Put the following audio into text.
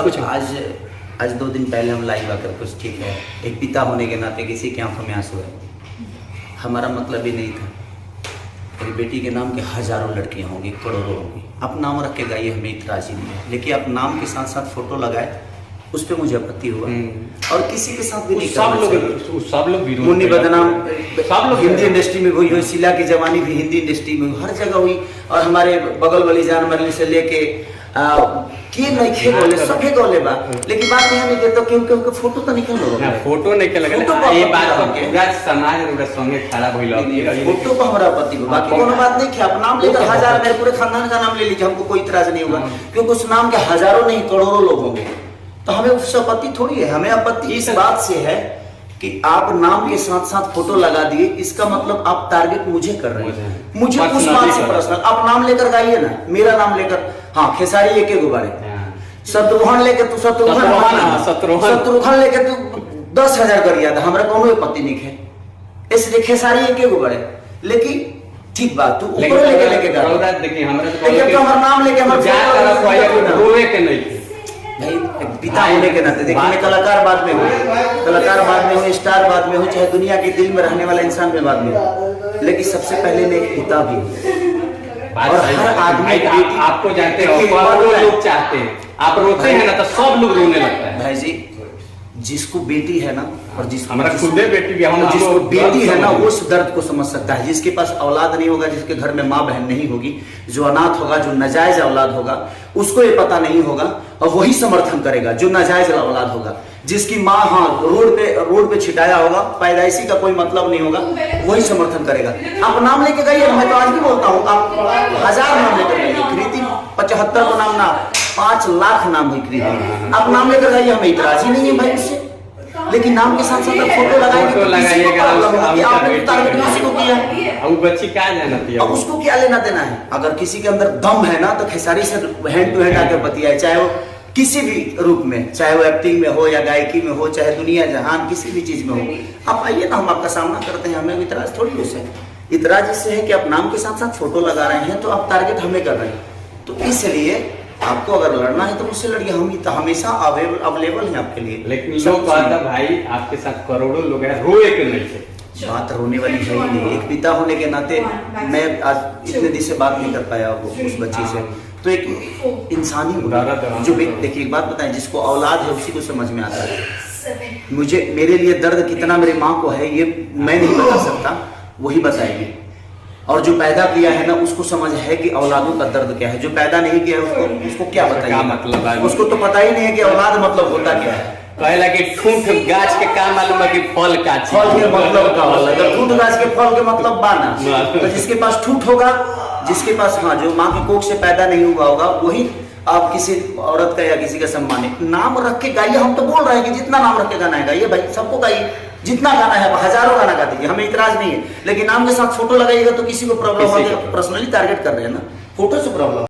कुछ आज आज 2 दिन पहले हम लाइव आकर कुछ ठीक है, एक पिता होने के नाते किसी की आंखों में आंसू है। हमारा मतलब ही नहीं था। मेरी बेटी के नाम के हजारों लड़कियां होंगी, करोड़ों होंगी। आप नाम रख के गाइए, हमें इतराज ही नहीं है, लेकिन आप नाम के साथ साथ फोटो लगाए, उस पर मुझे आपत्ति हुआ। और किसी के साथ भी नहीं करना चाहिए। सब लोग मुन्नी बदनाम सब लोग हिंदी इंडस्ट्री में हुई हुई, शीला की जवानी भी हिंदी इंडस्ट्री में हुई, हर जगह हुई। और हमारे बगल वाली जान मरने से लेके के नहीं खे बोले सभी गोले बा, लेकिन बात यह नहीं तो क्योंकि फोटो तो निकल लो ना, फोटो निकल लगा ये बात तो पूरा समाज पूरा संगे खड़ा भइल। फोटो को हमारा आपत्ति हो, बाकी कोनो बात नहीं है। आप नाम लेकर हजार, मेरे पूरे खानदान का नाम ले लीजिए, हमको कोई इतराज नहीं होगा, क्योंकि उस नाम के हजारों नहीं करोड़ों लोग होंगे। तो हमें उससे आपत्ति थोड़ी है। हमें आपत्ति इस बात से है कि आप नाम के साथ साथ फोटो लगा दिए, इसका मतलब आप टारगेट मुझे कर रहे हैं, मुझे उस बात से पर्सनल। आप नाम लेकर गाइए ना, मेरा नाम लेकर। हाँ, खेसारी एक गुब्बारे, शत्रुघ्न लेके तू शत्रुघ्न लेके तू 10,000 कर दिया था, हमारा कोनो आपत्ति नहीं है। इसलिए खेसारी एक गुब्बारे, लेकिन ठीक बात तू ऊपर लेके गा। देखिए हमारे तो हमारा नाम लेके हमारा रोवे के नहीं भाई, पिता होने के नाते देखिए, मैं कलाकार बाद में हूँ, स्टार बाद में हूँ, चाहे दुनिया के दिल में रहने वाला इंसान में बाद में हूँ, लेकिन सबसे पहले मैं एक पिता भी हूँ। और हर आदमी आपको जानते हो, लोग चाहते हैं आप रोते हैं ना तो सब लोग रोने लगता है। भाई जी, जिसको बेटी है ना, और जिसको बेटी भी हम जिसको बेटी है ना, वो उस दर्द को समझ सकता है। जिसके पास औलाद नहीं होगा, जिसके घर में माँ बहन नहीं होगी, जो अनाथ होगा, जो नाजायज औलाद होगा, उसको ये पता नहीं होगा, और वही समर्थन करेगा जो नाजायज औलाद होगा। जिसकी माँ रोड पे छिटाया होगा, पैदाइशी का कोई मतलब नहीं होगा, वही समर्थन करेगा। आप नाम लेके गइए, मैं तो आज भी बोलता हूँ, आप 1000 नाम लेकर गइए, कृति 75 को नाम ना 5 लाख नाम हुई कृति, आप नाम लेकर गइए, हमें इतराज ही नहीं है भाई उससे। लेकिन नाम के साथ साथ फोटो लगाएंगे, उसको क्या लेना देना है। अगर किसी के अंदर दम है ना, तो खेसारी से हैंड टू हैंड आकर बतियाए, चाहे वो किसी भी रूप में, चाहे वो एक्टिंग में हो या गायकी में हो, चाहे दुनिया जहान किसी भी चीज में हो, आप आइए ना, हम आपका सामना करते हैं। हमें इतराज थोड़ी उससे, इतराज इससे है कि आप नाम के साथ साथ फोटो लगा रहे हैं, तो आप टारगेट हमें कर रहे हैं। तो इसलिए आपको अगर लड़ना है तो मुझसे लड़िए, हम हमेशा अवेलेबल हैं आपके लिए। लेकिन लोग कहता भाई आपके साथ करोड़ों लोग हैं, रोए के नहीं है। बात रोने वाली है ही नहीं। एक पिता होने के नाते मैं आज इतने दिन से बात नहीं कर पाया उस बच्ची से, तो एक इंसानी जो देखिए, एक बात बताएं, जिसको औलाद है उसी को समझ में आता है। मेरे लिए दर्द कितना मेरे माँ को है, ये मैं नहीं बता सकता, वही बताएगी। और जो पैदा किया है ना, उसको समझ है कि औलादों का दर्द क्या है। जो पैदा नहीं किया है उसको क्या बताइए, मतलब है, उसको तो पता ही नहीं है कि औलाद मतलब होता क्या है। कहला कि ठूठ गाछ के का मालूम है कि फल का, फल के मतलब का होला, अगर ठूठ गाछ के फल के मतलब बाना, तो जिसके पास ठूठ होगा, जिसके पास हाँ, जो माँ के कोख से पैदा नहीं हुआ होगा, वही आप किसी औरत का या किसी का सम्मानित नाम रख के गाइए। हम तो बोल रहे हैं कि जितना नाम रख के गाना है गाइए भाई, सबको गाइए, जितना गाना है, हजारों गाना गा दीजिए, हमें इतराज नहीं है। लेकिन नाम के साथ फोटो लगाइएगा तो किसी को प्रॉब्लम होगी, पर्सनली टारगेट कर रहे हैं ना, फोटो से प्रॉब्लम।